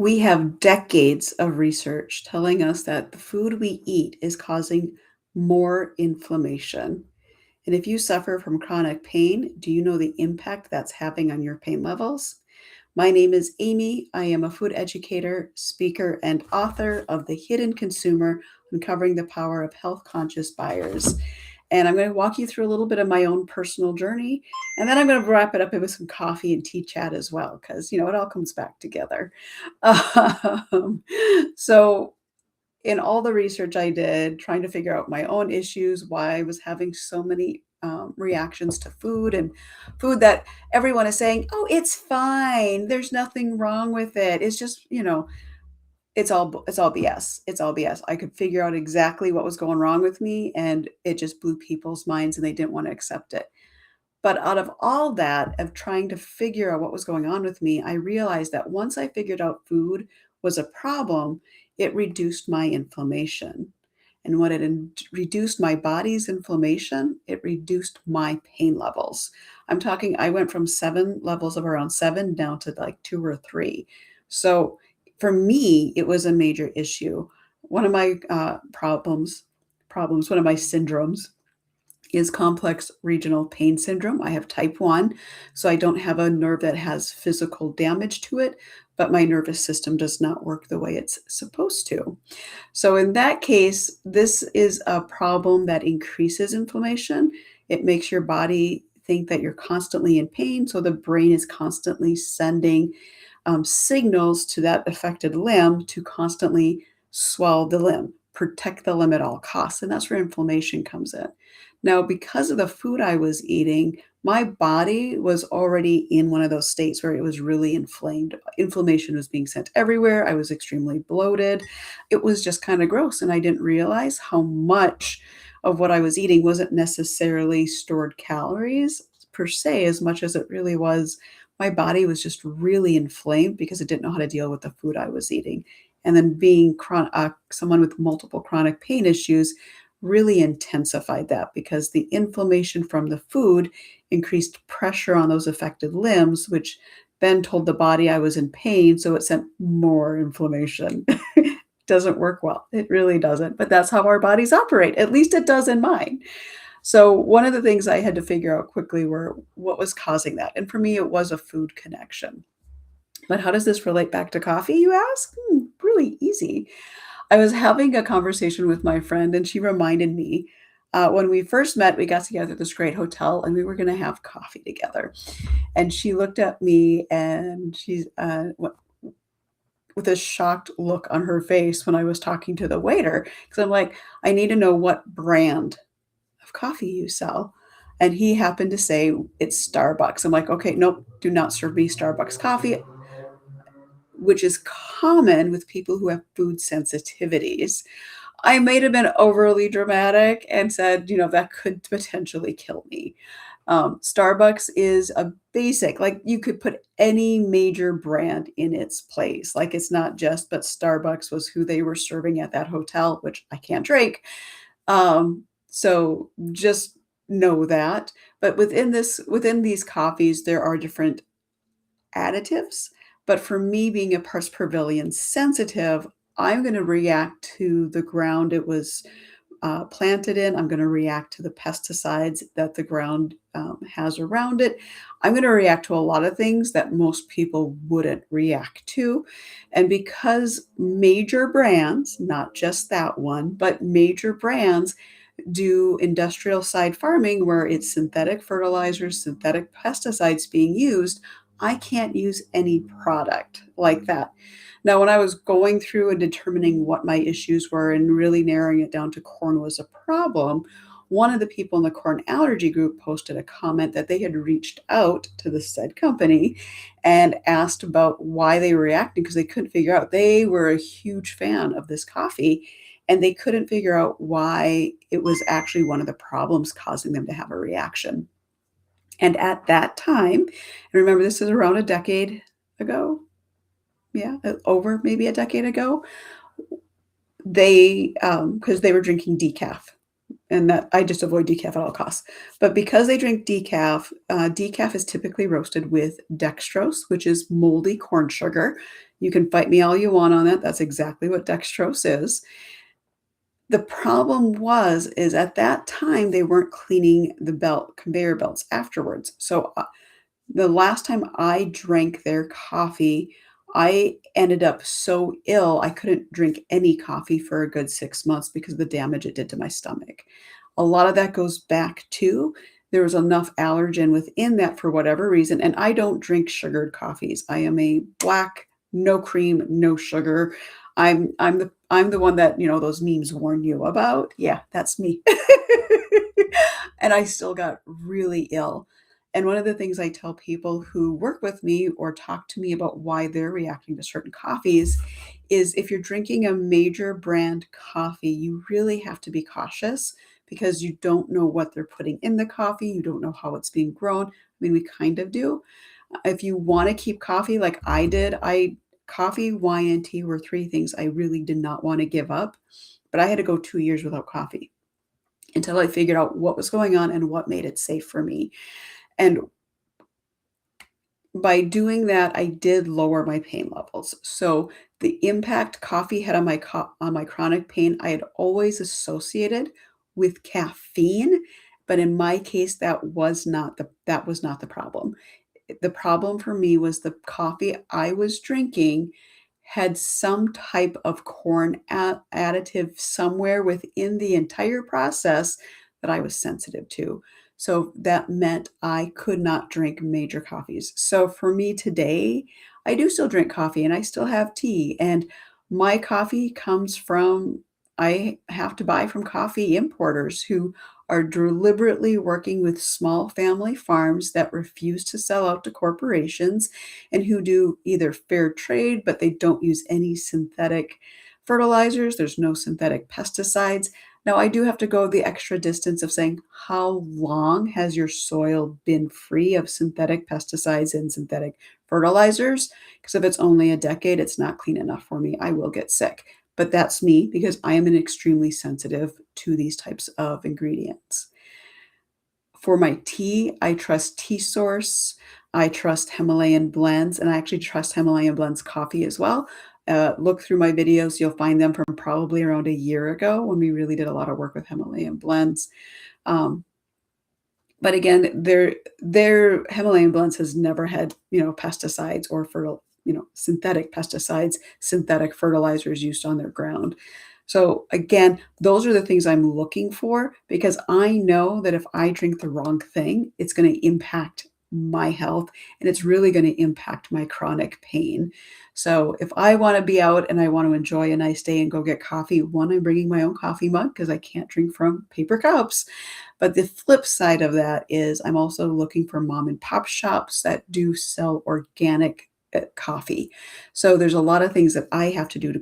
We have decades of research telling us that the food we eat is causing more inflammation. And if you suffer from chronic pain, do you know the impact that's having on your pain levels? My name is Amy. I am a food educator, speaker, and author of The Hidden Consumer, Uncovering the Power of Health Conscious Buyers. And I'm going to walk you through a little bit of my own personal journey. And then I'm going to wrap it up with some coffee and tea chat as well, because, it all comes back together. Um, so, in all the research I did, trying to figure out my own issues, why I was having so many reactions to food and food that everyone is saying, oh, it's fine. There's nothing wrong with it. It's just, it's all BS. It's all BS. I could figure out exactly what was going wrong with me, and it just blew people's minds, and they didn't want to accept it. But out of all that, of trying to figure out what was going on with me, I realized that once I figured out food was a problem, it reduced my inflammation. And when reduced my body's inflammation, it reduced my pain levels. I'm talking, I went from 7 levels of around 7 down to like 2 or 3. So for me, it was a major issue. One of my one of my syndromes is complex regional pain syndrome. I have type 1, so I don't have a nerve that has physical damage to it, but my nervous system does not work the way it's supposed to. So, in that case, this is a problem that increases inflammation. It makes your body think that you're constantly in pain, so the brain is constantly sending signals to that affected limb to constantly swell the limb, protect the limb at all costs. And that's where inflammation comes in. Now, because of the food I was eating, my body was already in one of those states where it was really inflamed. Inflammation was being sent everywhere. I was extremely bloated. It was just kind of gross. And I didn't realize how much of what I was eating wasn't necessarily stored calories per se, as much as it really was my body was just really inflamed because it didn't know how to deal with the food I was eating. And then being someone with multiple chronic pain issues really intensified that because the inflammation from the food increased pressure on those affected limbs, which then told the body I was in pain. So it sent more inflammation. Doesn't work well. It really doesn't. But that's how our bodies operate. At least it does in mine. So one of the things I had to figure out quickly were what was causing that. And for me, it was a food connection. But how does this relate back to coffee, you ask? Really easy. I was having a conversation with my friend, and she reminded me when we first met, we got together at this great hotel and we were going to have coffee together. And she looked at me and she's with a shocked look on her face when I was talking to the waiter. Because I'm like, I need to know what brand of coffee you sell. And he happened to say it's Starbucks. I'm like, okay, nope, do not serve me Starbucks coffee, which is common with people who have food sensitivities. I might have been overly dramatic and said, that could potentially kill me. Starbucks is a basic, like you could put any major brand in its place. Like it's not just, but Starbucks was who they were serving at that hotel, which I can't drink. So just know that. But within these coffees, there are different additives. But for me, being a pars pavilion sensitive, I'm going to react to the ground it was planted in. I'm going to react to the pesticides that the ground has around it. I'm going to react to a lot of things that most people wouldn't react to. And because major brands, not just that one, but major brands do industrial side farming where it's synthetic fertilizers, synthetic pesticides being used, I can't use any product like that. Now, when I was going through and determining what my issues were and really narrowing it down to corn was a problem, one of the people in the corn allergy group posted a comment that they had reached out to the said company and asked about why they were reacting because they couldn't figure out. They were a huge fan of this coffee and they couldn't figure out why it was actually one of the problems causing them to have a reaction. And at that time, and remember this is around a decade ago, yeah, over maybe a decade ago, they because they were drinking decaf. and that I just avoid decaf at all costs. But because they drink decaf, decaf is typically roasted with dextrose, which is moldy corn sugar. You can fight me all you want on that. That's exactly what dextrose is. The problem is at that time they weren't cleaning the belt conveyor belts afterwards. So the last time I drank their coffee, I ended up so ill, I couldn't drink any coffee for a good 6 months because of the damage it did to my stomach. A lot of that goes back to there was enough allergen within that for whatever reason, and I don't drink sugared coffees. I am a black, no cream, no sugar. I'm the one that, those memes warn you about. Yeah, that's me. And I still got really ill. And one of the things I tell people who work with me or talk to me about why they're reacting to certain coffees is if you're drinking a major brand coffee, you really have to be cautious because you don't know what they're putting in the coffee. You don't know how it's being grown. I mean, we kind of do. If you want to keep coffee like I did, coffee, wine, and tea were three things I really did not want to give up. But I had to go 2 years without coffee until I figured out what was going on and what made it safe for me. And by doing that, I did lower my pain levels. So the impact coffee had on my chronic pain, I had always associated with caffeine, but in my case, that was not the problem. The problem for me was the coffee I was drinking had some type of corn additive somewhere within the entire process that I was sensitive to. So that meant I could not drink major coffees. So for me today, I do still drink coffee and I still have tea. And my coffee comes from, I have to buy from coffee importers who are deliberately working with small family farms that refuse to sell out to corporations and who do either fair trade, but they don't use any synthetic fertilizers. There's no synthetic pesticides. Now, I do have to go the extra distance of saying, how long has your soil been free of synthetic pesticides and synthetic fertilizers? Because if it's only a decade, it's not clean enough for me. I will get sick. But that's me because I am an extremely sensitive to these types of ingredients. For my tea, I trust Tea Source. I trust Himalayan Blends, and I actually trust Himalayan Blends coffee as well. Look through my videos. You'll find them from probably around a year ago when we really did a lot of work with Himalayan Blends. Um, but again, their Himalayan Blends has never had, pesticides or synthetic pesticides, synthetic fertilizers used on their ground. So again, those are the things I'm looking for because I know that if I drink the wrong thing, it's going to impact my health and it's really going to impact my chronic pain. So if I want to be out and I want to enjoy a nice day and go get coffee, one, I'm bringing my own coffee mug because I can't drink from paper cups. But the flip side of that is I'm also looking for mom and pop shops that do sell organic coffee. So there's a lot of things that I have to do to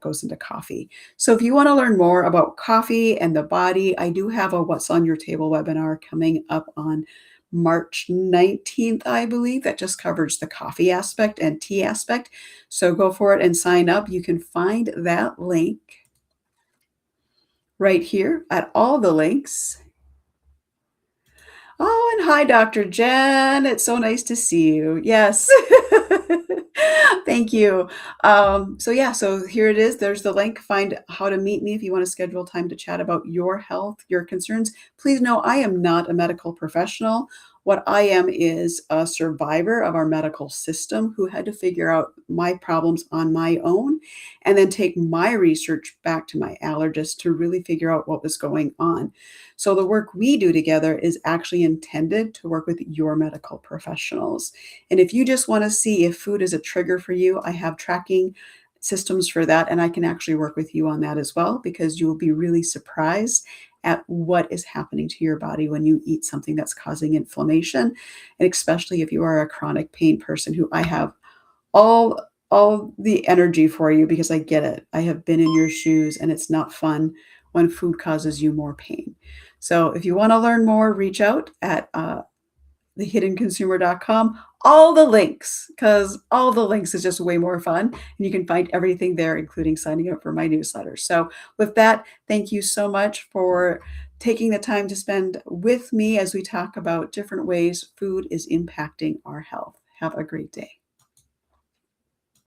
goes into coffee. So if you want to learn more about coffee and the body, I do have a What's on Your Table webinar coming up on March 19th, I believe, that just covers the coffee aspect and tea aspect. So go for it and sign up. You can find that link right here at all the links. Oh, and hi, Dr. Jen. It's so nice to see you. Yes. Thank you. So here it is. There's the link. Find how to meet me if you want to schedule time to chat about your health, your concerns. Please know I am not a medical professional. What I am is a survivor of our medical system who had to figure out my problems on my own and then take my research back to my allergist to really figure out what was going on. So the work we do together is actually intended to work with your medical professionals. And if you just want to see if food is a trigger for you, I have tracking systems for that. And I can actually work with you on that as well, because you will be really surprised at what is happening to your body when you eat something that's causing inflammation. And especially if you are a chronic pain person, who I have all the energy for you because I get it. I have been in your shoes and it's not fun when food causes you more pain. So if you want to learn more, reach out at thehiddenconsumer.com, all the links, because all the links is just way more fun. And you can find everything there, including signing up for my newsletter. So, with that, thank you so much for taking the time to spend with me as we talk about different ways food is impacting our health. Have a great day.